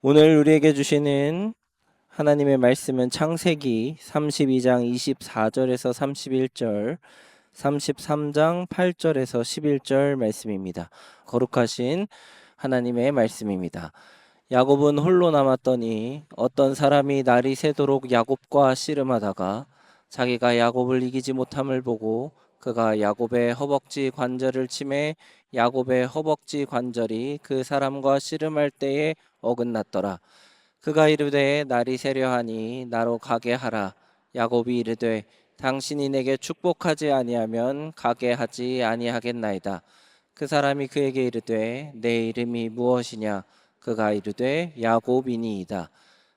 오늘 우리에게 주시는 하나님의 말씀은 창세기 32장 24절에서 31절, 33장 8절에서 11절 말씀입니다. 거룩하신 하나님의 말씀입니다. 야곱은 홀로 남았더니 어떤 사람이 날이 새도록 야곱과 씨름하다가 자기가 야곱을 이기지 못함을 보고 그가 야곱의 허벅지 관절을 치매 야곱의 허벅지 관절이 그 사람과 씨름할 때에 어긋났더라. 그가 이르되 날이 새려하니 나로 가게 하라. 야곱이 이르되 당신이 내게 축복하지 아니하면 가게 하지 아니하겠나이다. 그 사람이 그에게 이르되 내 이름이 무엇이냐? 그가 이르되 야곱이니이다.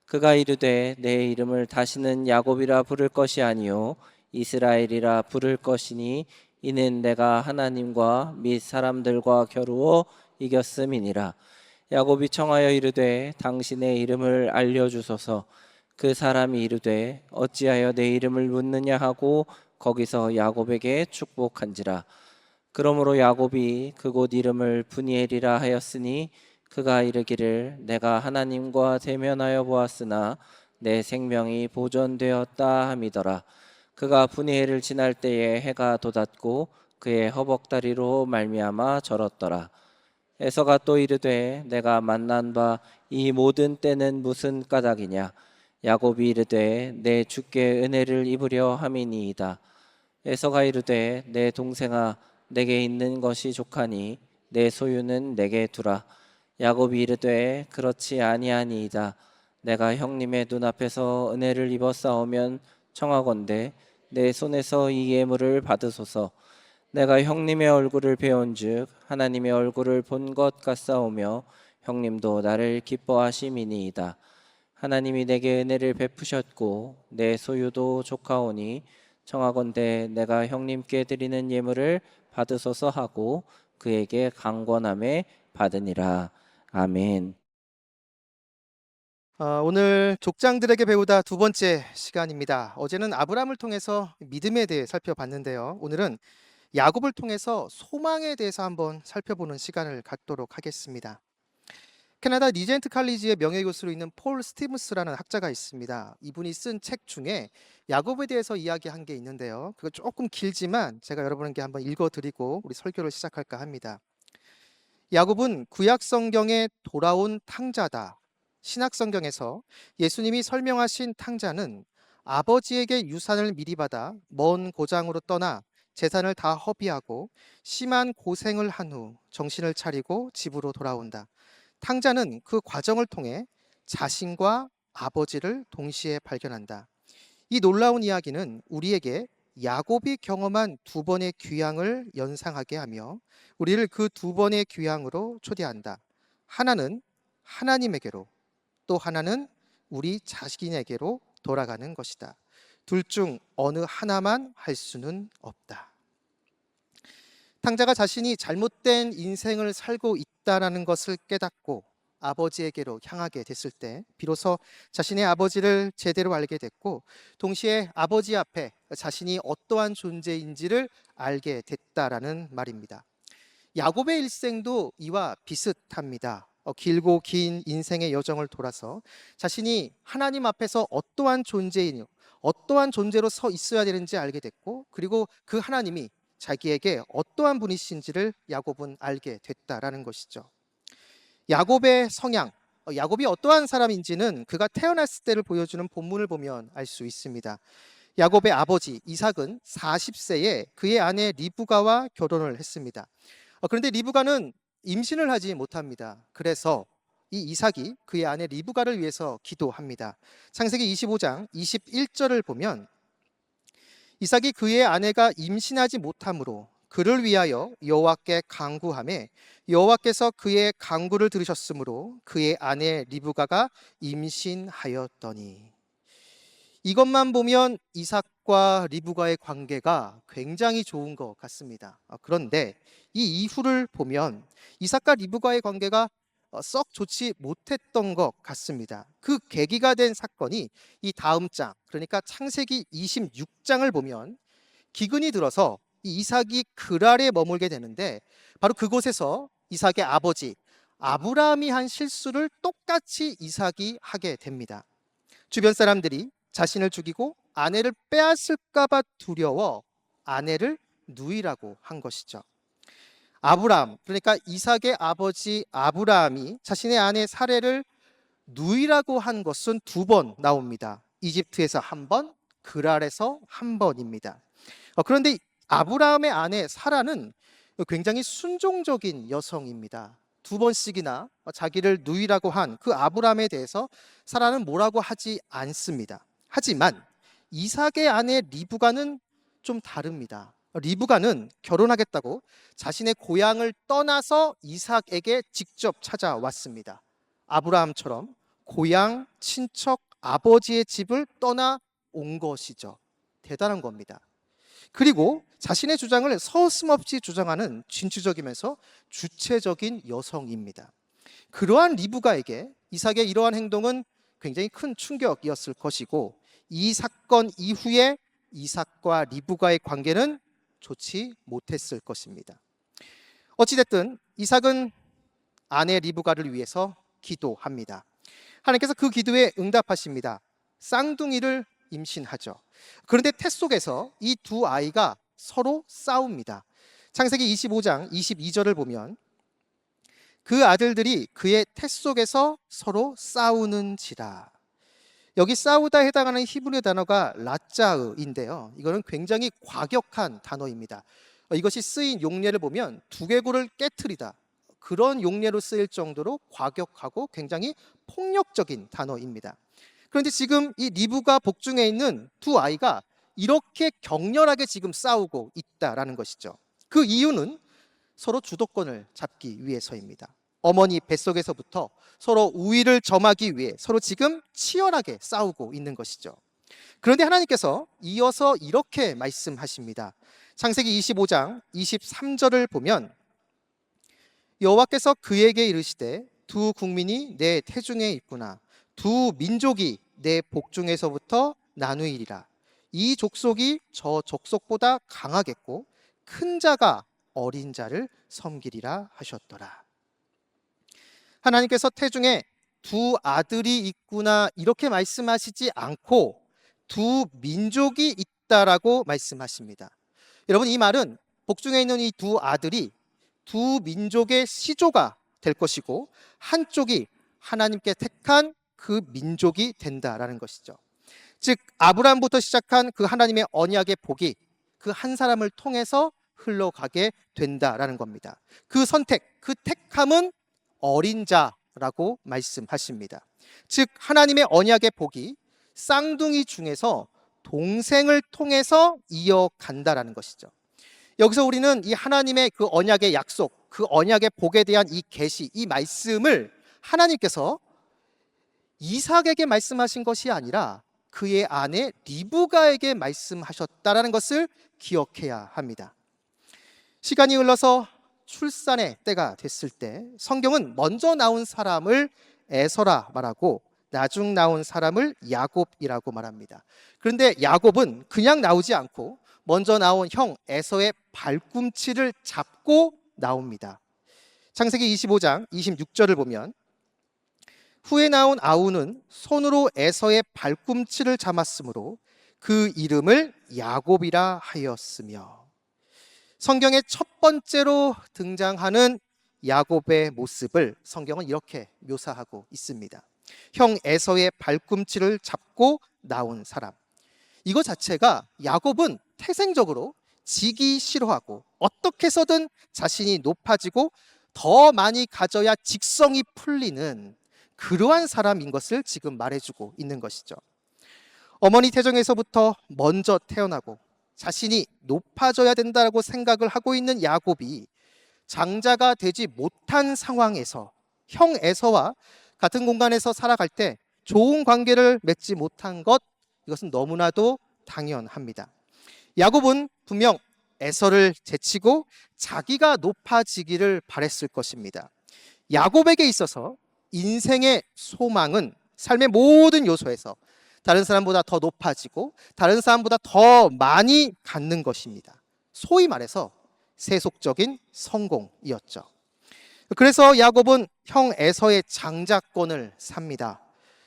그가 이르되 내 이름을 다시는 야곱이라 부를 것이 아니요 이스라엘이라 부를 것이니 이는 내가 하나님과 및 사람들과 겨루어 이겼음이니라. 야곱이 청하여 이르되 당신의 이름을 알려주소서. 그 사람이 이르되 어찌하여 내 이름을 묻느냐 하고 거기서 야곱에게 축복한지라. 그러므로 야곱이 그곳 이름을 브니엘이라 하였으니 그가 이르기를 내가 하나님과 대면하여 보았으나 내 생명이 보존되었다 함이더라. 그가 브니엘을 지날 때에 해가 돋았고 그의 허벅다리로 말미암아 절었더라. 에서가 또 이르되 내가 만난 바 이 모든 때는 무슨 까닭이냐? 야곱이 이르되 내 주께 은혜를 입으려 함이니이다. 에서가 이르되 내 동생아 내게 있는 것이 족하니 내 소유는 내게 두라. 야곱이 이르되 그렇지 아니하니이다. 내가 형님의 눈앞에서 은혜를 입어 싸우면 청하건대 내 손에서 이 예물을 받으소서. 내가 형님의 얼굴을 배운즉 하나님의 얼굴을 본 것 같사오며 형님도 나를 기뻐하심이니이다. 하나님이 내게 은혜를 베푸셨고 내 소유도 족하오니 청하건대 내가 형님께 드리는 예물을 받으소서 하고 그에게 강권함에 받으니라. 아멘. 오늘 족장들에게 배우다 두 번째 시간입니다. 어제는 아브라함을 통해서 믿음에 대해 살펴봤는데요. 오늘은 야곱을 통해서 소망에 대해서 한번 살펴보는 시간을 갖도록 하겠습니다. 캐나다 리젠트 칼리지의 명예교수로 있는 폴 스티븐스라는 학자가 있습니다. 이분이 쓴 책 중에 야곱에 대해서 이야기한 게 있는데요. 그거 조금 길지만 제가 여러분에게 한번 읽어드리고 우리 설교를 시작할까 합니다. 야곱은 구약 성경에 돌아온 탕자다. 신약 성경에서 예수님이 설명하신 탕자는 아버지에게 유산을 미리 받아 먼 고장으로 떠나 재산을 다 허비하고 심한 고생을 한 후 정신을 차리고 집으로 돌아온다. 탕자는 그 과정을 통해 자신과 아버지를 동시에 발견한다. 이 놀라운 이야기는 우리에게 야곱이 경험한 두 번의 귀향을 연상하게 하며 우리를 그 두 번의 귀향으로 초대한다. 하나는 하나님에게로, 또 하나는 우리 자신에게로 돌아가는 것이다. 둘 중 어느 하나만 할 수는 없다. 탕자가 자신이 잘못된 인생을 살고 있다라는 것을 깨닫고 아버지에게로 향하게 됐을 때 비로소 자신의 아버지를 제대로 알게 됐고 동시에 아버지 앞에 자신이 어떠한 존재인지를 알게 됐다라는 말입니다. 야곱의 일생도 이와 비슷합니다. 길고 긴 인생의 여정을 돌아서 자신이 하나님 앞에서 어떠한 존재이며 어떠한 존재로 서 있어야 되는지 알게 됐고 그리고 그 하나님이 자기에게 어떠한 분이신지를 야곱은 알게 됐다라는 것이죠. 야곱의 성향, 야곱이 어떠한 사람인지는 그가 태어났을 때를 보여주는 본문을 보면 알 수 있습니다. 야곱의 아버지 이삭은 40세에 그의 아내 리브가와 결혼을 했습니다. 그런데 리브가는 임신을 하지 못합니다. 그래서 이 이삭이 그의 아내 리브가를 위해서 기도합니다. 창세기 25장 21절을 보면 이삭이 그의 아내가 임신하지 못함으로 그를 위하여 여호와께 간구하매 여호와께서 그의 간구를 들으셨으므로 그의 아내 리브가가 임신하였더니. 이것만 보면 이삭과 리브가의 관계가 굉장히 좋은 것 같습니다. 그런데 이 이후를 보면 이삭과 리브가의 관계가 썩 좋지 못했던 것 같습니다. 그 계기가 된 사건이 이 다음 장, 그러니까 창세기 26장을 보면 기근이 들어서 이 이삭이 그랄에 머물게 되는데 바로 그곳에서 이삭의 아버지 아브라함이 한 실수를 똑같이 이삭이 하게 됩니다. 주변 사람들이 자신을 죽이고 아내를 빼앗을까 봐 두려워 아내를 누이라고 한 것이죠. 아브라함, 그러니까 이삭의 아버지 아브라함이 자신의 아내 사레를 누이라고 한 것은 2번 나옵니다. 이집트에서 1번, 그랄에서 1번입니다. 그런데 아브라함의 아내 사라는 굉장히 순종적인 여성입니다. 2번씩이나 자기를 누이라고 한 그 아브라함에 대해서 사라는 뭐라고 하지 않습니다. 하지만 이삭의 아내 리브가는 좀 다릅니다. 리브가는 결혼하겠다고 자신의 고향을 떠나서 이삭에게 직접 찾아왔습니다. 아브라함처럼 고향, 친척, 아버지의 집을 떠나온 것이죠. 대단한 겁니다. 그리고 자신의 주장을 서슴없이 주장하는 진취적이면서 주체적인 여성입니다. 그러한 리브가에게 이삭의 이러한 행동은 굉장히 큰 충격이었을 것이고, 이 사건 이후에 이삭과 리브가의 관계는 좋지 못했을 것입니다. 어찌됐든 이삭은 아내 리브가를 위해서 기도합니다. 하나님께서 그 기도에 응답하십니다. 쌍둥이를 임신하죠. 그런데 태 속에서 이 2아이가 서로 싸웁니다. 창세기 25장 22절을 보면 그 아들들이 그의 태 속에서 서로 싸우는지라. 여기 싸우다 해당하는 히브리 단어가 라짜으인데요. 이거는 굉장히 과격한 단어입니다. 이것이 쓰인 용례를 보면 두개골을 깨트리다, 그런 용례로 쓰일 정도로 과격하고 굉장히 폭력적인 단어입니다. 그런데 지금 이 리브가 복중에 있는 2아이가 이렇게 격렬하게 지금 싸우고 있다라는 것이죠. 그 이유는 서로 주도권을 잡기 위해서입니다. 어머니 뱃속에서부터 서로 우위를 점하기 위해 서로 지금 치열하게 싸우고 있는 것이죠. 그런데 하나님께서 이어서 이렇게 말씀하십니다. 창세기 25장 23절을 보면 여호와께서 그에게 이르시되 2 국민이 내 태중에 있구나. 2 민족이 내 복중에서부터 나누이리라. 이 족속이 저 족속보다 강하겠고 큰 자가 어린 자를 섬기리라 하셨더라. 하나님께서 태중에 2 아들이 있구나 이렇게 말씀하시지 않고 2 민족이 있다라고 말씀하십니다. 여러분, 이 말은 복중에 있는 이 2 아들이 2 민족의 시조가 될 것이고 한쪽이 하나님께 택한 그 민족이 된다라는 것이죠. 즉 아브라함부터 시작한 그 하나님의 언약의 복이 그 한 사람을 통해서 흘러가게 된다라는 겁니다. 그 선택, 그 택함은 어린 자라고 말씀하십니다. 즉 하나님의 언약의 복이 쌍둥이 중에서 동생을 통해서 이어간다라는 것이죠. 여기서 우리는 이 하나님의 그 언약의 약속, 그 언약의 복에 대한 이 계시, 이 말씀을 하나님께서 이삭에게 말씀하신 것이 아니라 그의 아내 리브가에게 말씀하셨다라는 것을 기억해야 합니다. 시간이 흘러서 출산의 때가 됐을 때 성경은 먼저 나온 사람을 에서라 말하고 나중 나온 사람을 야곱이라고 말합니다. 그런데 야곱은 그냥 나오지 않고 먼저 나온 형 에서의 발꿈치를 잡고 나옵니다. 창세기 25장 26절을 보면 후에 나온 아우는 손으로 에서의 발꿈치를 잡았으므로 그 이름을 야곱이라 하였으며, 성경의 첫 번째로 등장하는 야곱의 모습을 성경은 이렇게 묘사하고 있습니다. 형 에서의 발꿈치를 잡고 나온 사람. 이거 자체가 야곱은 태생적으로 지기 싫어하고 어떻게 해서든 자신이 높아지고 더 많이 가져야 직성이 풀리는 그러한 사람인 것을 지금 말해주고 있는 것이죠. 어머니 태정에서부터 먼저 태어나고 자신이 높아져야 된다고 생각을 하고 있는 야곱이 장자가 되지 못한 상황에서 형 에서와 같은 공간에서 살아갈 때 좋은 관계를 맺지 못한 것, 이것은 너무나도 당연합니다. 야곱은 분명 에서를 제치고 자기가 높아지기를 바랬을 것입니다. 야곱에게 있어서 인생의 소망은 삶의 모든 요소에서 다른 사람보다 더 높아지고 다른 사람보다 더 많이 갖는 것입니다. 소위 말해서 세속적인 성공이었죠. 그래서 야곱은 형 에서의 장자권을 삽니다.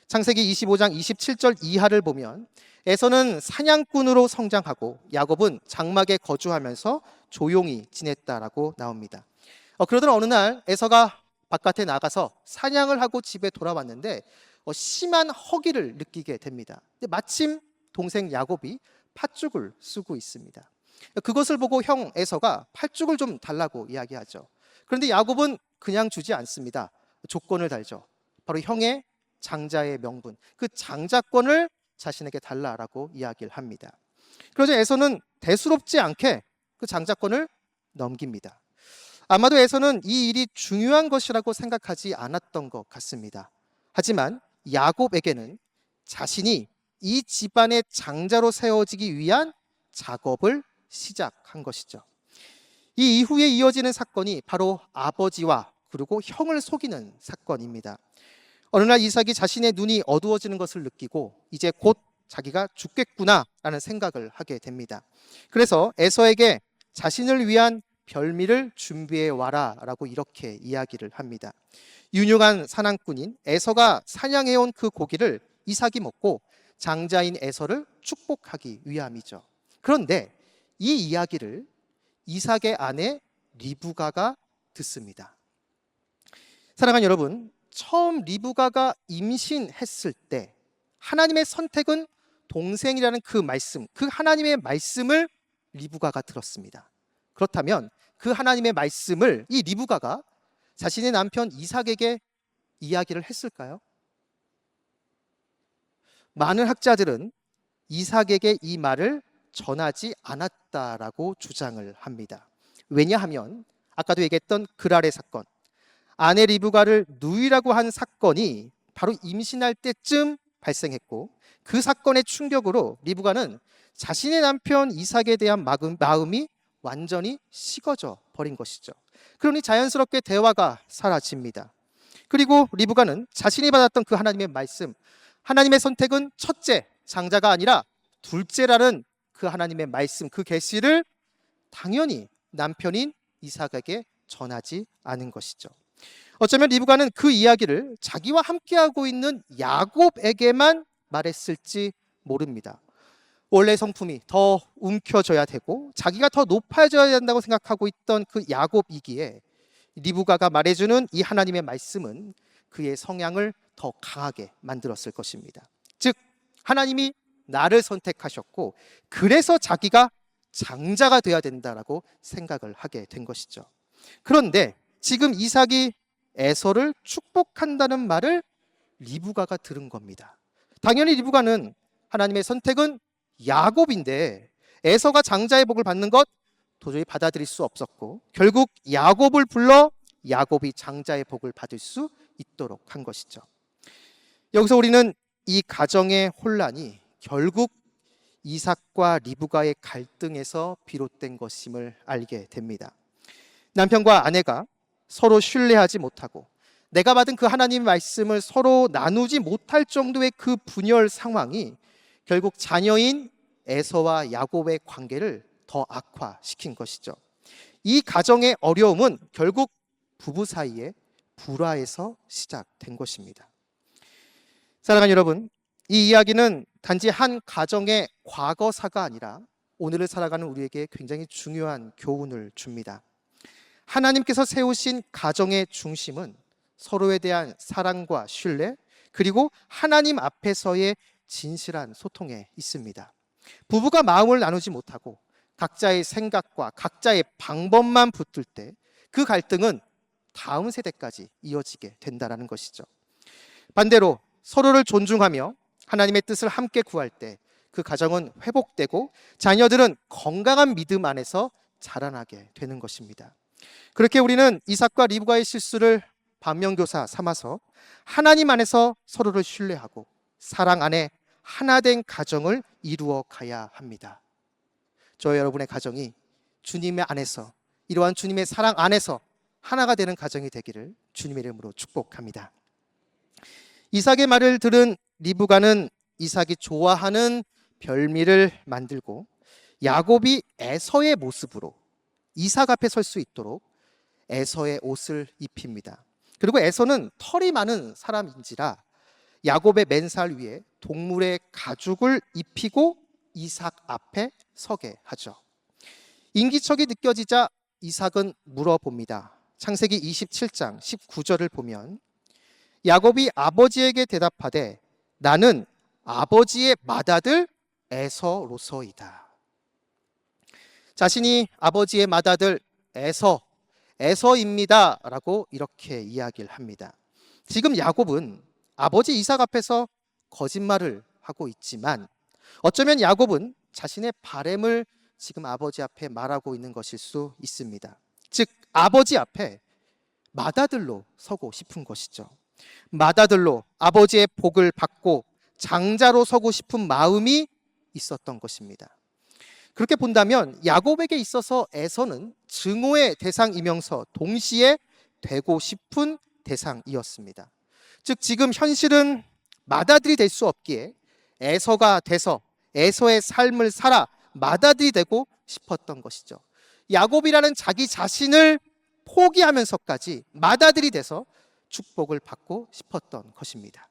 창세기 25장 27절 이하를 보면 에서는 사냥꾼으로 성장하고 야곱은 장막에 거주하면서 조용히 지냈다라고 나옵니다. 그러던 어느 날 에서가 바깥에 나가서 사냥을 하고 집에 돌아왔는데 심한 허기를 느끼게 됩니다. 근데 마침 동생 야곱이 팥죽을 쓰고 있습니다. 그것을 보고 형 에서가 팥죽을 좀 달라고 이야기하죠. 그런데 야곱은 그냥 주지 않습니다. 조건을 달죠. 바로 형의 장자의 명분, 그 장자권을 자신에게 달라라고 이야기를 합니다. 그러자 에서는 대수롭지 않게 그 장자권을 넘깁니다. 아마도 에서는 이 일이 중요한 것이라고 생각하지 않았던 것 같습니다. 하지만 야곱에게는 자신이 이 집안의 장자로 세워지기 위한 작업을 시작한 것이죠. 이 이후에 이어지는 사건이 바로 아버지와 그리고 형을 속이는 사건입니다. 어느 날 이삭이 자신의 눈이 어두워지는 것을 느끼고 이제 곧 자기가 죽겠구나라는 생각을 하게 됩니다. 그래서 에서에게 자신을 위한 별미를 준비해 와라라고 이렇게 이야기를 합니다. 유능한 사냥꾼인 에서가 사냥해온 그 고기를 이삭이 먹고 장자인 에서를 축복하기 위함이죠. 그런데 이 이야기를 이삭의 아내 리브가가 듣습니다. 사랑하는 여러분, 처음 리브가가 임신했을 때 하나님의 선택은 동생이라는 그 말씀, 그 하나님의 말씀을 리브가가 들었습니다. 그렇다면 그 하나님의 말씀을 이 리브가가 자신의 남편 이삭에게 이야기를 했을까요? 많은 학자들은 이삭에게 이 말을 전하지 않았다라고 주장을 합니다. 왜냐하면 아까도 얘기했던 그랄의 사건, 아내 리브가를 누이라고 한 사건이 바로 임신할 때쯤 발생했고 그 사건의 충격으로 리브가는 자신의 남편 이삭에 대한 마음이 완전히 식어져 버린 것이죠. 그러니 자연스럽게 대화가 사라집니다. 그리고 리브가는 자신이 받았던 그 하나님의 말씀, 하나님의 선택은 첫째, 장자가 아니라 둘째라는 그 하나님의 말씀, 그 계시를 당연히 남편인 이삭에게 전하지 않은 것이죠. 어쩌면 리브가는 그 이야기를 자기와 함께하고 있는 야곱에게만 말했을지 모릅니다. 원래 성품이 더 움켜져야 되고 자기가 더 높아져야 된다고 생각하고 있던 그 야곱이기에 리브가가 말해주는 이 하나님의 말씀은 그의 성향을 더 강하게 만들었을 것입니다. 즉 하나님이 나를 선택하셨고 그래서 자기가 장자가 되어야 된다라고 생각을 하게 된 것이죠. 그런데 지금 이삭이 에서를 축복한다는 말을 리브가가 들은 겁니다. 당연히 리브가는 하나님의 선택은 야곱인데 에서가 장자의 복을 받는 것 도저히 받아들일 수 없었고 결국 야곱을 불러 야곱이 장자의 복을 받을 수 있도록 한 것이죠. 여기서 우리는 이 가정의 혼란이 결국 이삭과 리브가의 갈등에서 비롯된 것임을 알게 됩니다. 남편과 아내가 서로 신뢰하지 못하고 내가 받은 그 하나님의 말씀을 서로 나누지 못할 정도의 그 분열 상황이 결국 자녀인 에서와 야곱의 관계를 더 악화시킨 것이죠. 이 가정의 어려움은 결국 부부 사이의 불화에서 시작된 것입니다. 사랑하는 여러분, 이 이야기는 단지 한 가정의 과거사가 아니라 오늘을 살아가는 우리에게 굉장히 중요한 교훈을 줍니다. 하나님께서 세우신 가정의 중심은 서로에 대한 사랑과 신뢰, 그리고 하나님 앞에서의 진실한 소통에 있습니다. 부부가 마음을 나누지 못하고 각자의 생각과 각자의 방법만 붙을 때 그 갈등은 다음 세대까지 이어지게 된다는 것이죠. 반대로 서로를 존중하며 하나님의 뜻을 함께 구할 때 그 가정은 회복되고 자녀들은 건강한 믿음 안에서 자라나게 되는 것입니다. 그렇게 우리는 이삭과 리브가의 실수를 반면교사 삼아서 하나님 안에서 서로를 신뢰하고 사랑 안에 하나된 가정을 이루어 가야 합니다. 저와 여러분의 가정이 주님의 안에서 이러한 주님의 사랑 안에서 하나가 되는 가정이 되기를 주님의 이름으로 축복합니다. 이삭의 말을 들은 리브가는 이삭이 좋아하는 별미를 만들고 야곱이 에서의 모습으로 이삭 앞에 설 수 있도록 에서의 옷을 입힙니다. 그리고 에서는 털이 많은 사람인지라 야곱의 맨살 위에 동물의 가죽을 입히고 이삭 앞에 서게 하죠. 인기척이 느껴지자 이삭은 물어봅니다. 창세기 27장 19절을 보면 야곱이 아버지에게 대답하되 나는 아버지의 맏아들 에서로서이다. 자신이 아버지의 맏아들 에서입니다 라고 이렇게 이야기를 합니다. 지금 야곱은 아버지 이삭 앞에서 거짓말을 하고 있지만 어쩌면 야곱은 자신의 바램을 지금 아버지 앞에 말하고 있는 것일 수 있습니다. 즉 아버지 앞에 맏아들로 서고 싶은 것이죠. 맏아들로 아버지의 복을 받고 장자로 서고 싶은 마음이 있었던 것입니다. 그렇게 본다면 야곱에게 있어서 에서는 증오의 대상이면서 동시에 되고 싶은 대상이었습니다. 즉 지금 현실은 맏아들이 될 수 없기에 에서가 돼서 에서의 삶을 살아 맏아들이 되고 싶었던 것이죠. 야곱이라는 자기 자신을 포기하면서까지 맏아들이 돼서 축복을 받고 싶었던 것입니다.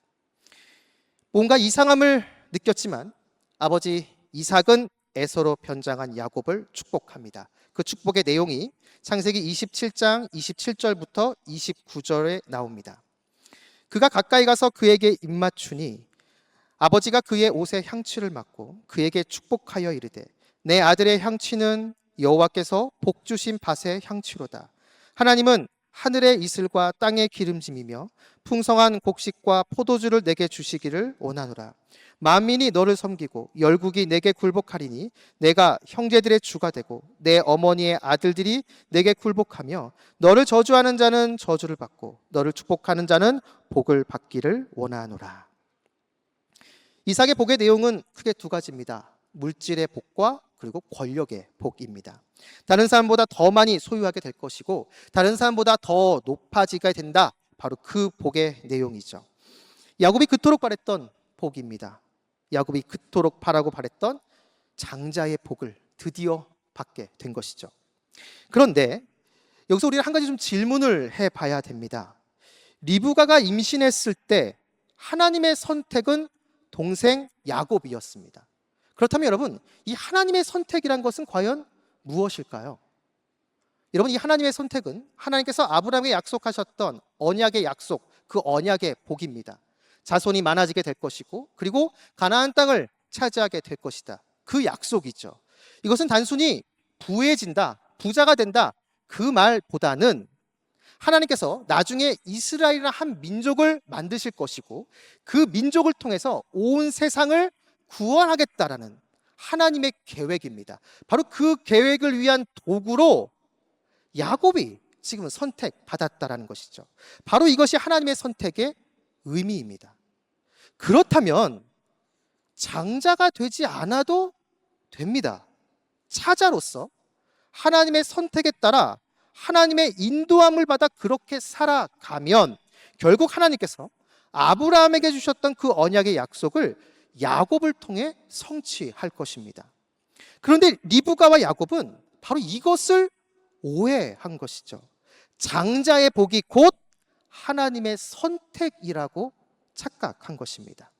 뭔가 이상함을 느꼈지만 아버지 이삭은 에서로 변장한 야곱을 축복합니다. 그 축복의 내용이 창세기 27장 27절부터 29절에 나옵니다. 그가 가까이 가서 그에게 입맞추니 아버지가 그의 옷에 향취를 맡고 그에게 축복하여 이르되 내 아들의 향취는 여호와께서 복 주신 밭의 향취로다. 하나님은 하늘의 이슬과 땅의 기름짐이며 풍성한 곡식과 포도주를 내게 주시기를 원하노라. 만민이 너를 섬기고 열국이 내게 굴복하리니 내가 형제들의 주가 되고 내 어머니의 아들들이 내게 굴복하며 너를 저주하는 자는 저주를 받고 너를 축복하는 자는 복을 받기를 원하노라. 이삭의 복의 내용은 크게 두 가지입니다. 물질의 복과 그리고 권력의 복입니다. 다른 사람보다 더 많이 소유하게 될 것이고 다른 사람보다 더 높아지게 된다. 바로 그 복의 내용이죠. 야곱이 그토록 바랬던 복입니다. 야곱이 그토록 바라고 바랬던 장자의 복을 드디어 받게 된 것이죠. 그런데 여기서 우리가 한 가지 좀 질문을 해봐야 됩니다. 리브가가 임신했을 때 하나님의 선택은 동생 야곱이었습니다. 그렇다면 여러분, 이 하나님의 선택이란 것은 과연 무엇일까요? 여러분, 이 하나님의 선택은 하나님께서 아브라함에게 약속하셨던 언약의 약속, 그 언약의 복입니다. 자손이 많아지게 될 것이고 그리고 가나안 땅을 차지하게 될 것이다. 그 약속이죠. 이것은 단순히 부해진다, 부자가 된다 그 말보다는 하나님께서 나중에 이스라엘이라는 한 민족을 만드실 것이고 그 민족을 통해서 온 세상을 구원하겠다라는 하나님의 계획입니다. 바로 그 계획을 위한 도구로 야곱이 지금은 선택받았다라는 것이죠. 바로 이것이 하나님의 선택의 의미입니다. 그렇다면 장자가 되지 않아도 됩니다. 차자로서 하나님의 선택에 따라 하나님의 인도함을 받아 그렇게 살아가면 결국 하나님께서 아브라함에게 주셨던 그 언약의 약속을 야곱을 통해 성취할 것입니다. 그런데 리브가와 야곱은 바로 이것을 오해한 것이죠. 장자의 복이 곧 하나님의 선택이라고 착각한 것입니다.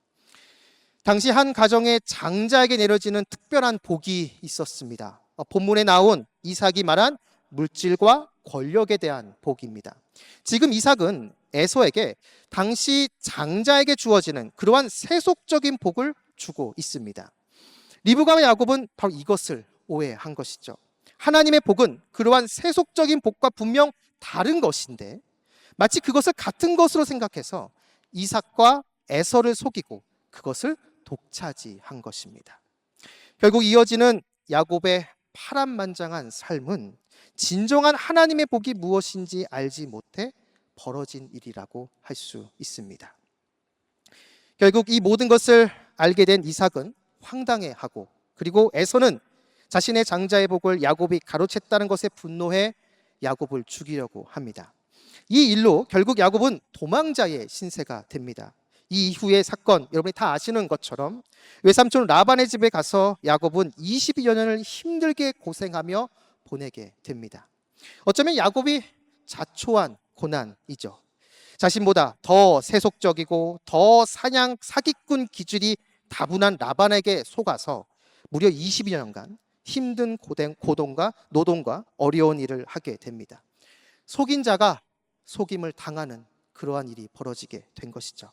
당시 한 가정의 장자에게 내려지는 특별한 복이 있었습니다. 본문에 나온 이삭이 말한 물질과 권력에 대한 복입니다. 지금 이삭은 에서에게 당시 장자에게 주어지는 그러한 세속적인 복을 주고 있습니다. 리브가와 야곱은 바로 이것을 오해한 것이죠. 하나님의 복은 그러한 세속적인 복과 분명 다른 것인데 마치 그것을 같은 것으로 생각해서 이삭과 에서를 속이고 그것을 독차지한 것입니다. 결국 이어지는 야곱의 파란만장한 삶은 진정한 하나님의 복이 무엇인지 알지 못해 벌어진 일이라고 할 수 있습니다. 결국 이 모든 것을 알게 된 이삭은 황당해하고 그리고 에서는 자신의 장자의 복을 야곱이 가로챘다는 것에 분노해 야곱을 죽이려고 합니다. 이 일로 결국 야곱은 도망자의 신세가 됩니다. 이 이후의 사건 여러분이 다 아시는 것처럼 외삼촌 라반의 집에 가서 야곱은 22여 년을 힘들게 고생하며 보내게 됩니다. 어쩌면 야곱이 자초한 고난이죠. 자신보다 더 세속적이고 더 사기꾼 기질이 다분한 라반에게 속아서 무려 22년간 힘든 고동과 노동과 어려운 일을 하게 됩니다. 속인 자가 속임을 당하는 그러한 일이 벌어지게 된 것이죠.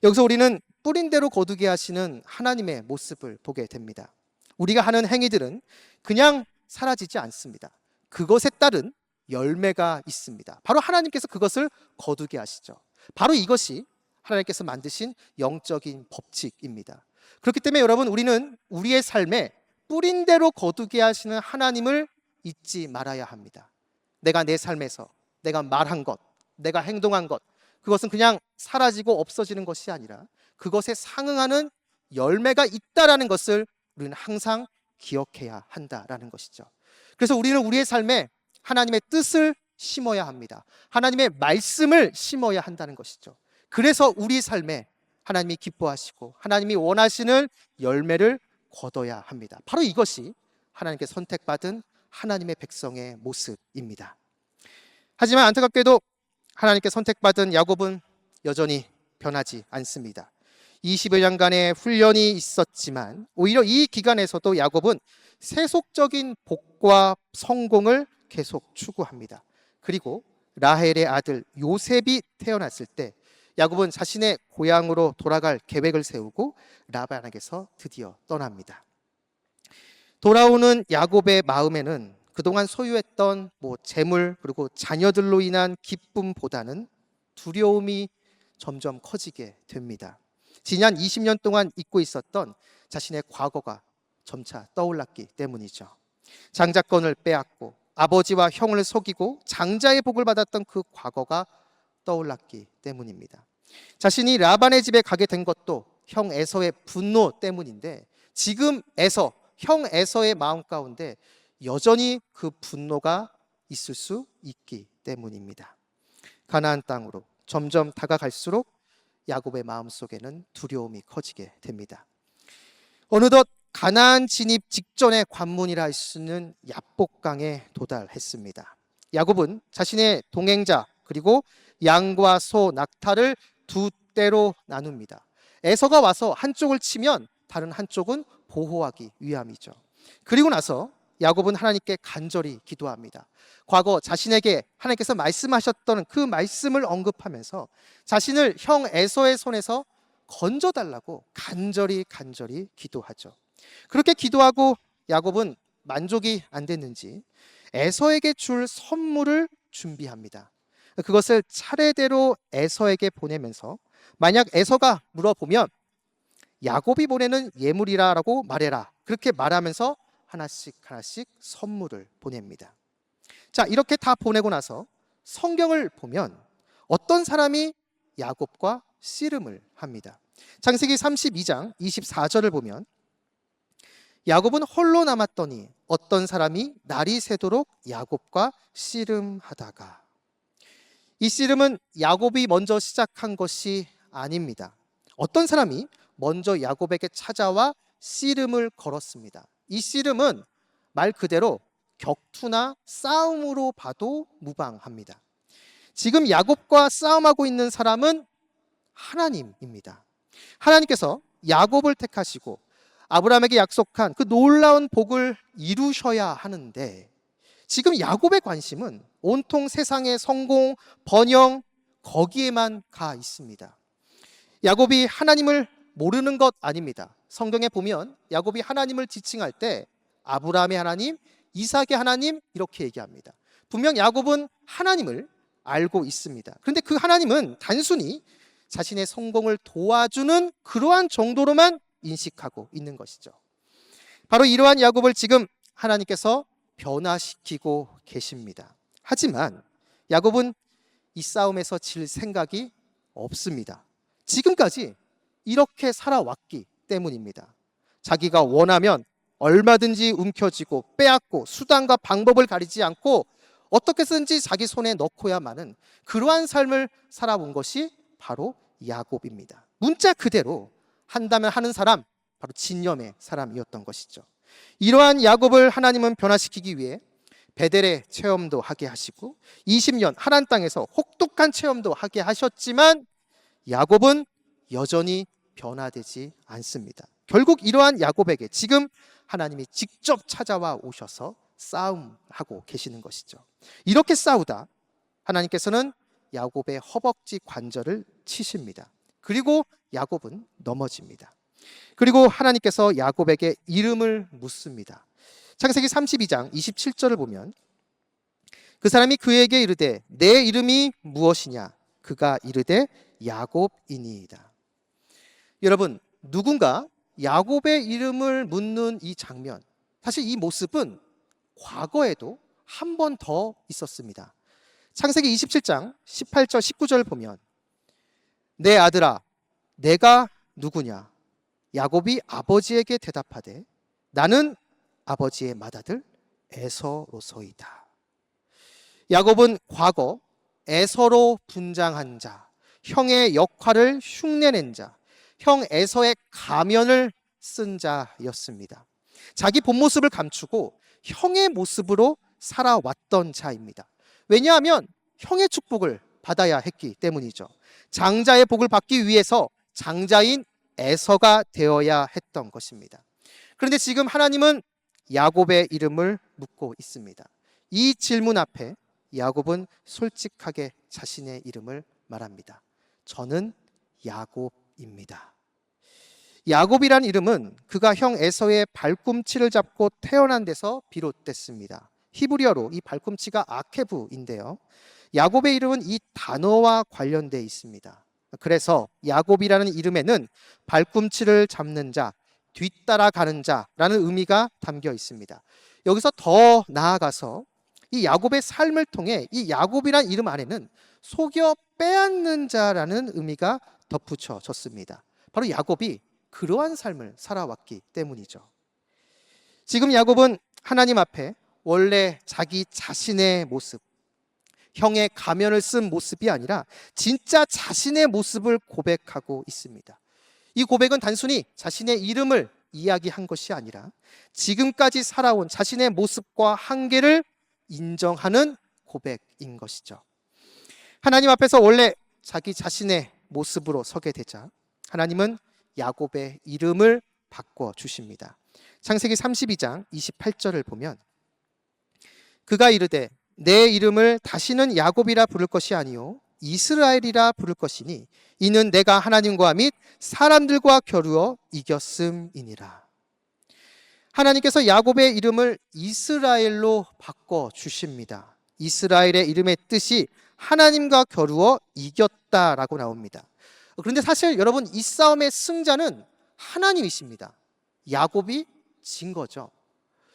여기서 우리는 뿌린 대로 거두게 하시는 하나님의 모습을 보게 됩니다. 우리가 하는 행위들은 그냥 사라지지 않습니다. 그것에 따른 열매가 있습니다. 바로 하나님께서 그것을 거두게 하시죠. 바로 이것이 하나님께서 만드신 영적인 법칙입니다. 그렇기 때문에 여러분, 우리는 우리의 삶에 뿌린 대로 거두게 하시는 하나님을 잊지 말아야 합니다. 내가 내 삶에서 내가 말한 것, 내가 행동한 것, 그것은 그냥 사라지고 없어지는 것이 아니라 그것에 상응하는 열매가 있다라는 것을 우리는 항상 기억해야 한다라는 것이죠. 그래서 우리는 우리의 삶에 하나님의 뜻을 심어야 합니다. 하나님의 말씀을 심어야 한다는 것이죠. 그래서 우리 삶에 하나님이 기뻐하시고 하나님이 원하시는 열매를 거둬야 합니다. 바로 이것이 하나님께 선택받은 하나님의 백성의 모습입니다. 하지만 안타깝게도 하나님께 선택받은 야곱은 여전히 변하지 않습니다. 20여 년간의 훈련이 있었지만 오히려 이 기간에서도 야곱은 세속적인 복과 성공을 계속 추구합니다. 그리고 라헬의 아들 요셉이 태어났을 때 야곱은 자신의 고향으로 돌아갈 계획을 세우고 라반에게서 드디어 떠납니다. 돌아오는 야곱의 마음에는 그동안 소유했던 재물 그리고 자녀들로 인한 기쁨보다는 두려움이 점점 커지게 됩니다. 지난 20년 동안 잊고 있었던 자신의 과거가 점차 떠올랐기 때문이죠. 장자권을 빼앗고 아버지와 형을 속이고 장자의 복을 받았던 그 과거가 떠올랐기 때문입니다. 자신이 라반의 집에 가게 된 것도 형 에서의 분노 때문인데 지금 형 에서의 마음 가운데 여전히 그 분노가 있을 수 있기 때문입니다. 가나안 땅으로 점점 다가갈수록 야곱의 마음속에는 두려움이 커지게 됩니다. 어느덧 가나안 진입 직전의 관문이라 할 수 있는 야복강에 도달했습니다. 야곱은 자신의 동행자 그리고 양과 소, 낙타를 두 떼로 나눕니다. 에서가 와서 한쪽을 치면 다른 한쪽은 보호하기 위함이죠. 그리고 나서 야곱은 하나님께 간절히 기도합니다. 과거 자신에게 하나님께서 말씀하셨던 그 말씀을 언급하면서 자신을 형 에서의 손에서 건져달라고 간절히 기도하죠. 그렇게 기도하고 야곱은 만족이 안 됐는지 에서에게 줄 선물을 준비합니다. 그것을 차례대로 에서에게 보내면서 만약 에서가 물어보면 야곱이 보내는 예물이라고 말해라. 그렇게 말하면서 하나씩 선물을 보냅니다. 자, 이렇게 다 보내고 나서 성경을 보면 어떤 사람이 야곱과 씨름을 합니다. 창세기 32장 24절을 보면 야곱은 홀로 남았더니 어떤 사람이 날이 새도록 야곱과 씨름하다가, 이 씨름은 야곱이 먼저 시작한 것이 아닙니다. 어떤 사람이 먼저 야곱에게 찾아와 씨름을 걸었습니다. 이 씨름은 말 그대로 격투나 싸움으로 봐도 무방합니다. 지금 야곱과 싸움하고 있는 사람은 하나님입니다. 하나님께서 야곱을 택하시고 아브라함에게 약속한 그 놀라운 복을 이루셔야 하는데 지금 야곱의 관심은 온통 세상의 성공, 번영, 거기에만 가 있습니다. 야곱이 하나님을 모르는 것 아닙니다. 성경에 보면 야곱이 하나님을 지칭할 때 아브라함의 하나님, 이삭의 하나님 이렇게 얘기합니다. 분명 야곱은 하나님을 알고 있습니다. 그런데 그 하나님은 단순히 자신의 성공을 도와주는 그러한 정도로만 인식하고 있는 것이죠. 바로 이러한 야곱을 지금 하나님께서 변화시키고 계십니다. 하지만 야곱은 이 싸움에서 질 생각이 없습니다. 지금까지 이렇게 살아왔기 때문입니다. 자기가 원하면 얼마든지 움켜쥐고 빼앗고 수단과 방법을 가리지 않고 어떻게든지 자기 손에 넣고야만은 그러한 삶을 살아온 것이 바로 야곱입니다. 문자 그대로 한다면 하는 사람, 바로 진념의 사람이었던 것이죠. 이러한 야곱을 하나님은 변화시키기 위해 베델의 체험도 하게 하시고 20년 하란 땅에서 혹독한 체험도 하게 하셨지만 야곱은 여전히 변화되지 않습니다. 결국 이러한 야곱에게 지금 하나님이 직접 찾아와 오셔서 싸움하고 계시는 것이죠. 이렇게 싸우다 하나님께서는 야곱의 허벅지 관절을 치십니다. 그리고 야곱은 넘어집니다. 그리고 하나님께서 야곱에게 이름을 묻습니다. 창세기 32장 27절을 보면 그 사람이 그에게 이르되 내 이름이 무엇이냐? 그가 이르되 야곱이니이다. 여러분, 누군가 야곱의 이름을 묻는 이 장면, 사실 이 모습은 과거에도 한 번 더 있었습니다. 창세기 27장 18절 19절을 보면 내 아들아 내가 누구냐? 야곱이 아버지에게 대답하되 나는 아버지의 맏아들 에서로소이다. 야곱은 과거 에서로 분장한 자, 형의 역할을 흉내낸 자, 형 에서의 가면을 쓴 자였습니다. 자기 본 모습을 감추고 형의 모습으로 살아왔던 자입니다. 왜냐하면 형의 축복을 받아야 했기 때문이죠. 장자의 복을 받기 위해서 장자인 에서가 되어야 했던 것입니다. 그런데 지금 하나님은 야곱의 이름을 묻고 있습니다. 이 질문 앞에 야곱은 솔직하게 자신의 이름을 말합니다. 저는 야곱입니다. 야곱이란 이름은 그가 형 에서의 발꿈치를 잡고 태어난 데서 비롯됐습니다. 히브리어로 이 발꿈치가 아케브인데요. 야곱의 이름은 이 단어와 관련되어 있습니다. 그래서 야곱이라는 이름에는 발꿈치를 잡는 자, 뒤따라가는 자라는 의미가 담겨 있습니다. 여기서 더 나아가서 이 야곱의 삶을 통해 이 야곱이란 이름 안에는 속여 빼앗는 자라는 의미가 덧붙여졌습니다. 바로 야곱이 그러한 삶을 살아왔기 때문이죠. 지금 야곱은 하나님 앞에 원래 자기 자신의 모습, 형의 가면을 쓴 모습이 아니라 진짜 자신의 모습을 고백하고 있습니다. 이 고백은 단순히 자신의 이름을 이야기한 것이 아니라 지금까지 살아온 자신의 모습과 한계를 인정하는 고백인 것이죠. 하나님 앞에서 원래 자기 자신의 모습으로 서게 되자 하나님은 야곱의 이름을 바꿔 주십니다. 창세기 32장 28절을 보면 그가 이르되 내 이름을 다시는 야곱이라 부를 것이 아니요 이스라엘이라 부를 것이니 이는 내가 하나님과 및 사람들과 겨루어 이겼음이니라. 하나님께서 야곱의 이름을 이스라엘로 바꿔 주십니다. 이스라엘의 이름의 뜻이 하나님과 겨루어 이겼다라고 나옵니다. 그런데 사실 여러분 이 싸움의 승자는 하나님이십니다. 야곱이 진 거죠.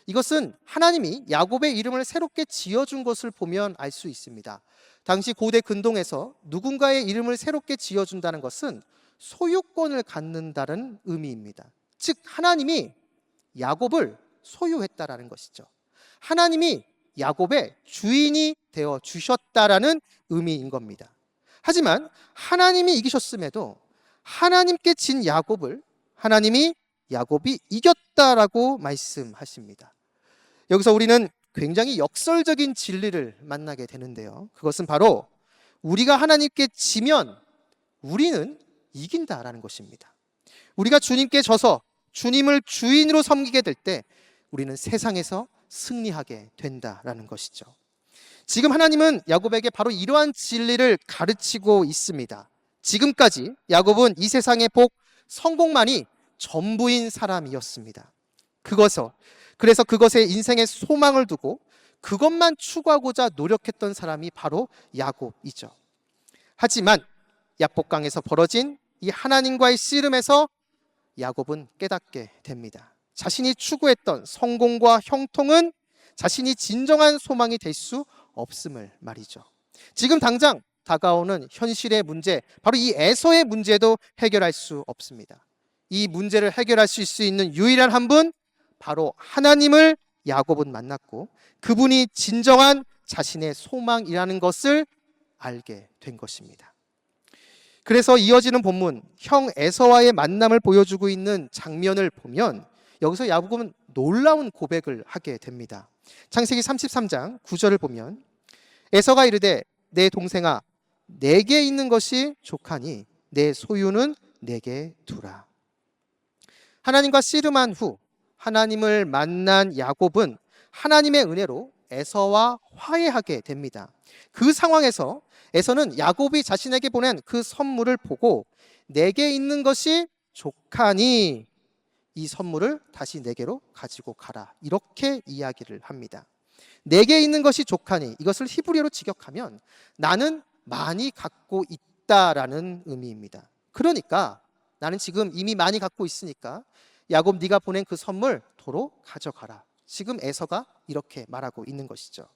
이것은 하나님이 야곱의 이름을 새롭게 지어준 것을 보면 알 수 있습니다. 당시 고대 근동에서 누군가의 이름을 새롭게 지어준다는 것은 소유권을 갖는다는 의미입니다. 즉 하나님이 야곱을 소유했다라는 것이죠. 하나님이 야곱의 주인이 되어 주셨다라는 의미인 겁니다. 하지만 하나님이 이기셨음에도 하나님께 진 야곱을 하나님이 야곱이 이겼다라고 말씀하십니다. 여기서 우리는 굉장히 역설적인 진리를 만나게 되는데요. 그것은 바로 우리가 하나님께 지면 우리는 이긴다라는 것입니다. 우리가 주님께 져서 주님을 주인으로 섬기게 될 때 우리는 세상에서 승리하게 된다라는 것이죠. 지금 하나님은 야곱에게 바로 이러한 진리를 가르치고 있습니다. 지금까지 야곱은 이 세상의 복, 성공만이 전부인 사람이었습니다. 그래서 그것에 인생의 소망을 두고 그것만 추구하고자 노력했던 사람이 바로 야곱이죠. 하지만 야복강에서 벌어진 이 하나님과의 씨름에서 야곱은 깨닫게 됩니다. 자신이 추구했던 성공과 형통은 자신이 진정한 소망이 될 수 없음을 말이죠. 지금 당장 다가오는 현실의 문제, 바로 이 에서의 문제도 해결할 수 없습니다. 이 문제를 해결할 수 있는 유일한 한 분, 바로 하나님을 야곱은 만났고 그분이 진정한 자신의 소망이라는 것을 알게 된 것입니다. 그래서 이어지는 본문, 형 에서와의 만남을 보여주고 있는 장면을 보면 여기서 야곱은 놀라운 고백을 하게 됩니다. 창세기 33장 9절을 보면 에서가 이르되 내 동생아 내게 있는 것이 족하니 내 소유는 내게 두라. 하나님과 씨름한 후 하나님을 만난 야곱은 하나님의 은혜로 에서와 화해하게 됩니다. 그 상황에서 에서는 야곱이 자신에게 보낸 그 선물을 보고 내게 있는 것이 족하니 이 선물을 다시 내게로 가지고 가라, 이렇게 이야기를 합니다. 내게 있는 것이 족하니, 이것을 히브리어로 직역하면 나는 많이 갖고 있다라는 의미입니다. 그러니까 나는 지금 이미 많이 갖고 있으니까 야곱 네가 보낸 그 선물 도로 가져가라. 지금 에서가 이렇게 말하고 있는 것이죠.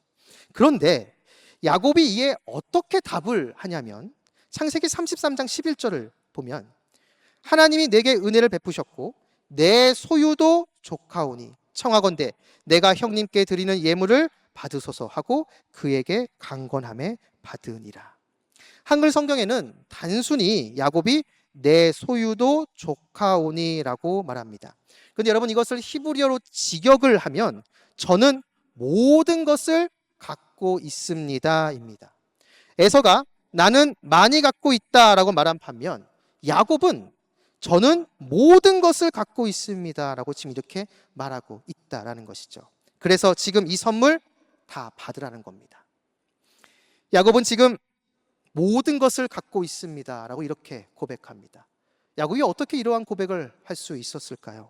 그런데 야곱이 이에 어떻게 답을 하냐면 창세기 33장 11절을 보면 하나님이 내게 은혜를 베푸셨고 내 소유도 족하오니 청하건대 내가 형님께 드리는 예물을 받으소서 하고 그에게 강건함에 받으니라. 한글 성경에는 단순히 야곱이 내 소유도 족하오니라고 말합니다. 그런데 여러분, 이것을 히브리어로 직역을 하면 저는 모든 것을 갖고 있습니다입니다. 에서가 나는 많이 갖고 있다라고 말한 반면 야곱은 저는 모든 것을 갖고 있습니다라고 지금 이렇게 말하고 있다라는 것이죠. 그래서 지금 이 선물 다 받으라는 겁니다. 야곱은 지금 모든 것을 갖고 있습니다라고 이렇게 고백합니다. 야곱이 어떻게 이러한 고백을 할 수 있었을까요?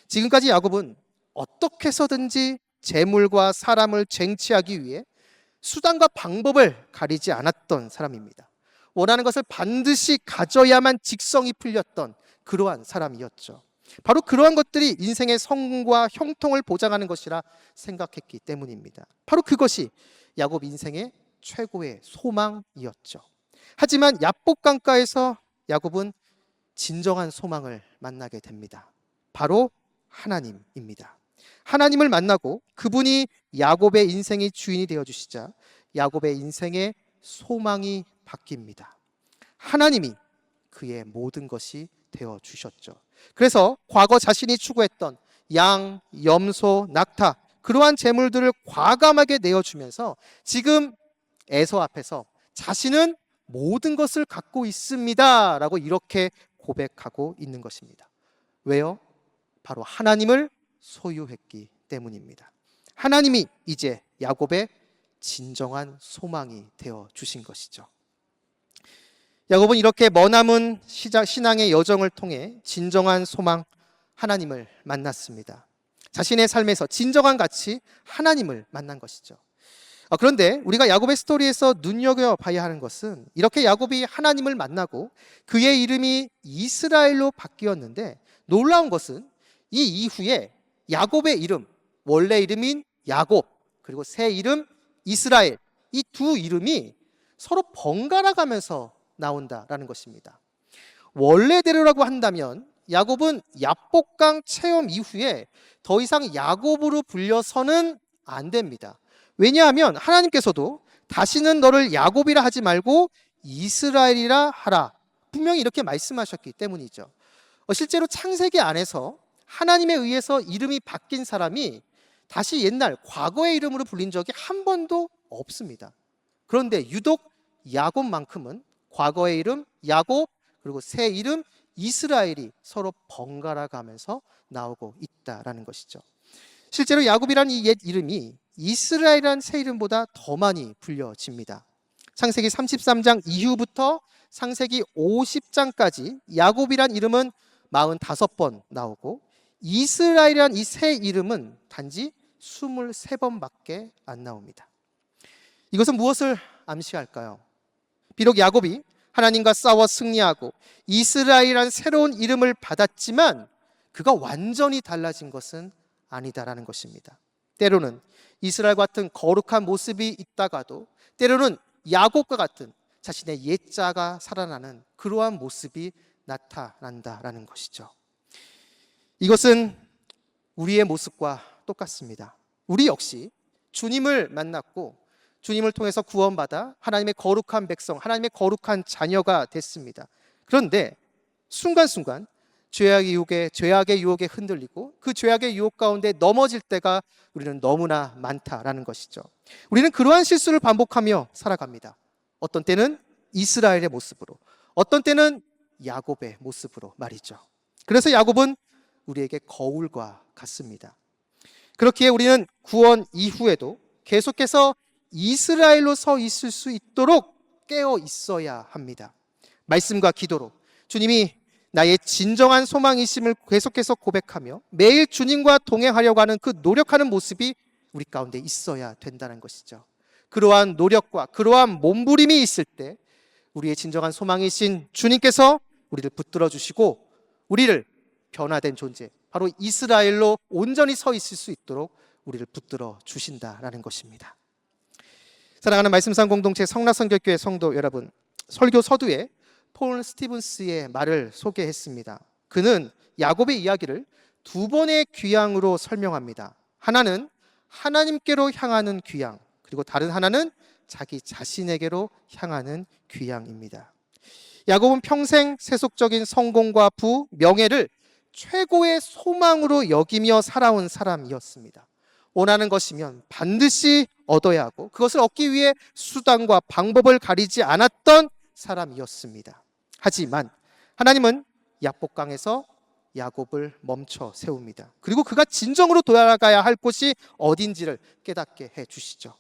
지금까지 야곱은 어떻게 해서든지 재물과 사람을 쟁취하기 위해 수단과 방법을 가리지 않았던 사람입니다. 원하는 것을 반드시 가져야만 직성이 풀렸던 그러한 사람이었죠. 바로 그러한 것들이 인생의 성공과 형통을 보장하는 것이라 생각했기 때문입니다. 바로 그것이 야곱 인생의 최고의 소망이었죠. 하지만 야복강가에서 야곱은 진정한 소망을 만나게 됩니다. 바로 하나님입니다. 하나님을 만나고 그분이 야곱의 인생의 주인이 되어주시자 야곱의 인생의 소망이 바뀝니다. 하나님이 그의 모든 것이 되어주셨죠. 그래서 과거 자신이 추구했던 양, 염소, 낙타, 그러한 재물들을 과감하게 내어주면서 지금 에서 앞에서 자신은 모든 것을 갖고 있습니다 라고 이렇게 고백하고 있는 것입니다. 왜요? 바로 하나님을 소유했기 때문입니다. 하나님이 이제 야곱의 진정한 소망이 되어 주신 것이죠. 야곱은 이렇게 머나먼 신앙의 여정을 통해 진정한 소망 하나님을 만났습니다. 자신의 삶에서 진정한 가치 하나님을 만난 것이죠. 그런데 우리가 야곱의 스토리에서 눈여겨봐야 하는 것은 이렇게 야곱이 하나님을 만나고 그의 이름이 이스라엘로 바뀌었는데 놀라운 것은 이 이후에 야곱의 이름, 원래 이름인 야곱, 그리고 새 이름 이스라엘, 이 두 이름이 서로 번갈아 가면서 나온다라는 것입니다. 원래대로라고 한다면 야곱은 야복강 체험 이후에 더 이상 야곱으로 불려서는 안 됩니다. 왜냐하면 하나님께서도 다시는 너를 야곱이라 하지 말고 이스라엘이라 하라, 분명히 이렇게 말씀하셨기 때문이죠. 실제로 창세기 안에서 하나님에 의해서 이름이 바뀐 사람이 다시 옛날 과거의 이름으로 불린 적이 한 번도 없습니다. 그런데 유독 야곱만큼은 과거의 이름 야곱 그리고 새 이름 이스라엘이 서로 번갈아 가면서 나오고 있다라는 것이죠. 실제로 야곱이라는 이 옛 이름이 이스라엘이라는 새 이름보다 더 많이 불려집니다. 창세기 33장 이후부터 창세기 50장까지 야곱이란 이름은 45번 나오고 이스라엘이란 이 새 이름은 단지 23번밖에 안 나옵니다. 이것은 무엇을 암시할까요? 비록 야곱이 하나님과 싸워 승리하고 이스라엘이란 새로운 이름을 받았지만 그가 완전히 달라진 것은 아니다라는 것입니다. 때로는 이스라엘 같은 거룩한 모습이 있다가도 때로는 야곱과 같은 자신의 옛자가 살아나는 그러한 모습이 나타난다라는 것이죠. 이것은 우리의 모습과 똑같습니다. 우리 역시 주님을 만났고 주님을 통해서 구원받아 하나님의 거룩한 백성, 하나님의 거룩한 자녀가 됐습니다. 그런데 순간순간 죄악의 유혹에 흔들리고 그 죄악의 유혹 가운데 넘어질 때가 우리는 너무나 많다라는 것이죠. 우리는 그러한 실수를 반복하며 살아갑니다. 어떤 때는 이스라엘의 모습으로, 어떤 때는 야곱의 모습으로 말이죠. 그래서 야곱은 우리에게 거울과 같습니다. 그렇기에 우리는 구원 이후에도 계속해서 이스라엘로 서 있을 수 있도록 깨어 있어야 합니다. 말씀과 기도로 주님이 나의 진정한 소망이심을 계속해서 고백하며 매일 주님과 동행하려고 하는 그 노력하는 모습이 우리 가운데 있어야 된다는 것이죠. 그러한 노력과 그러한 몸부림이 있을 때 우리의 진정한 소망이신 주님께서 우리를 붙들어 주시고 우리를 변화된 존재, 바로 이스라엘로 온전히 서 있을 수 있도록 우리를 붙들어 주신다라는 것입니다. 사랑하는 말씀상 공동체 성락성결교회 성도 여러분, 설교 서두에 폴 스티븐스의 말을 소개했습니다. 그는 야곱의 이야기를 두 번의 귀향으로 설명합니다. 하나는 하나님께로 향하는 귀향, 그리고 다른 하나는 자기 자신에게로 향하는 귀향입니다. 야곱은 평생 세속적인 성공과 부, 명예를 최고의 소망으로 여기며 살아온 사람이었습니다. 원하는 것이면 반드시 얻어야 하고 그것을 얻기 위해 수단과 방법을 가리지 않았던 사람이었습니다. 하지만 하나님은 야복강에서 야곱을 멈춰 세웁니다. 그리고 그가 진정으로 돌아가야 할 곳이 어딘지를 깨닫게 해 주시죠.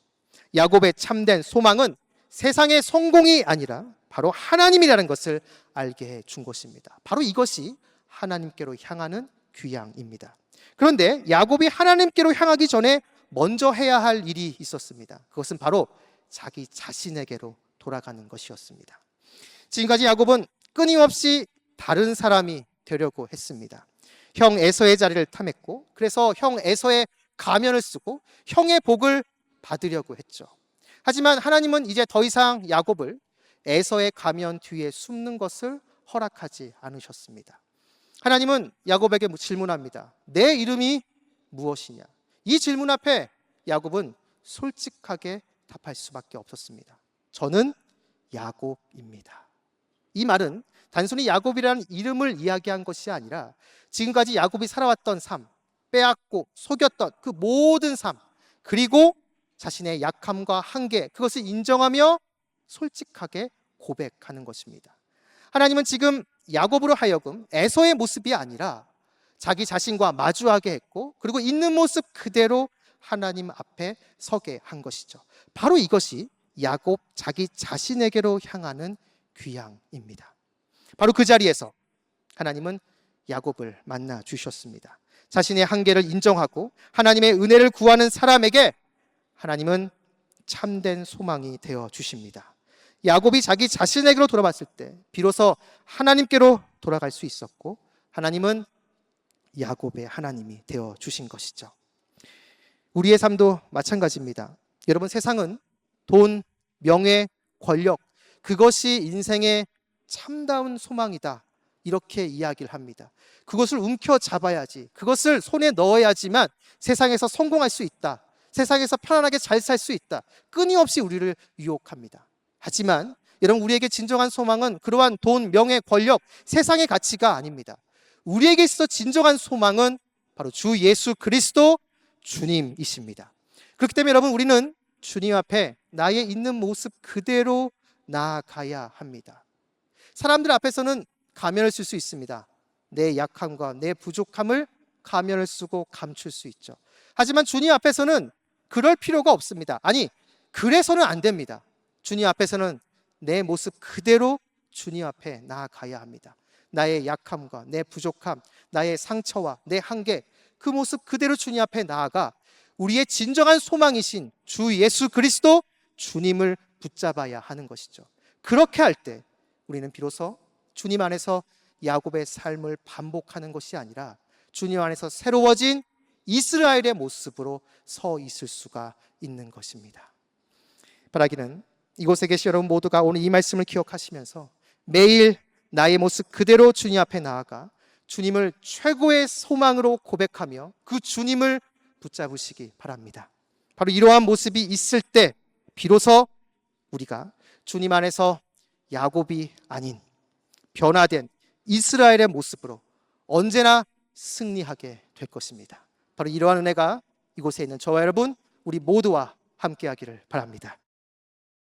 야곱의 참된 소망은 세상의 성공이 아니라 바로 하나님이라는 것을 알게 해 준 것입니다. 바로 이것이 하나님께로 향하는 귀향입니다. 그런데 야곱이 하나님께로 향하기 전에 먼저 해야 할 일이 있었습니다. 그것은 바로 자기 자신에게로 돌아가는 것이었습니다. 지금까지 야곱은 끊임없이 다른 사람이 되려고 했습니다. 형 에서의 자리를 탐했고 그래서 형 에서의 가면을 쓰고 형의 복을 받으려고 했죠. 하지만 하나님은 이제 더 이상 야곱을 에서의 가면 뒤에 숨는 것을 허락하지 않으셨습니다. 하나님은 야곱에게 질문합니다. 내 이름이 무엇이냐? 이 질문 앞에 야곱은 솔직하게 답할 수밖에 없었습니다. 저는 야곱입니다. 이 말은 단순히 야곱이라는 이름을 이야기한 것이 아니라 지금까지 야곱이 살아왔던 삶, 빼앗고 속였던 그 모든 삶, 그리고 자신의 약함과 한계, 그것을 인정하며 솔직하게 고백하는 것입니다. 하나님은 지금 야곱으로 하여금 에서의 모습이 아니라 자기 자신과 마주하게 했고 그리고 있는 모습 그대로 하나님 앞에 서게 한 것이죠. 바로 이것이 야곱 자기 자신에게로 향하는 귀향입니다. 바로 그 자리에서 하나님은 야곱을 만나 주셨습니다. 자신의 한계를 인정하고 하나님의 은혜를 구하는 사람에게 하나님은 참된 소망이 되어 주십니다. 야곱이 자기 자신에게로 돌아봤을 때 비로소 하나님께로 돌아갈 수 있었고 하나님은 야곱의 하나님이 되어 주신 것이죠. 우리의 삶도 마찬가지입니다. 여러분, 세상은 돈, 명예, 권력, 그것이 인생의 참다운 소망이다, 이렇게 이야기를 합니다. 그것을 움켜잡아야지, 그것을 손에 넣어야지만 세상에서 성공할 수 있다, 세상에서 편안하게 잘 살 수 있다, 끊임없이 우리를 유혹합니다. 하지만 여러분, 우리에게 진정한 소망은 그러한 돈, 명예, 권력, 세상의 가치가 아닙니다. 우리에게 있어 진정한 소망은 바로 주 예수 그리스도 주님이십니다. 그렇기 때문에 여러분, 우리는 주님 앞에 나의 있는 모습 그대로 나아가야 합니다. 사람들 앞에서는 가면을 쓸 수 있습니다. 내 약함과 내 부족함을 가면을 쓰고 감출 수 있죠. 하지만 주님 앞에서는 그럴 필요가 없습니다. 아니, 그래서는 안 됩니다. 주님 앞에서는 내 모습 그대로 주님 앞에 나아가야 합니다. 나의 약함과 내 부족함, 나의 상처와 내 한계, 그 모습 그대로 주님 앞에 나아가 우리의 진정한 소망이신 주 예수 그리스도 주님을 붙잡아야 하는 것이죠. 그렇게 할 때 우리는 비로소 주님 안에서 야곱의 삶을 반복하는 것이 아니라 주님 안에서 새로워진 이스라엘의 모습으로 서 있을 수가 있는 것입니다. 바라기는 이곳에 계신 여러분 모두가 오늘 이 말씀을 기억하시면서 매일 나의 모습 그대로 주님 앞에 나아가 주님을 최고의 소망으로 고백하며 그 주님을 붙잡으시기 바랍니다. 바로 이러한 모습이 있을 때 비로소 우리가 주님 안에서 야곱이 아닌 변화된 이스라엘의 모습으로 언제나 승리하게 될 것입니다. 바로 이러한 은혜가 이곳에 있는 저와 여러분, 우리 모두와 함께하기를 바랍니다.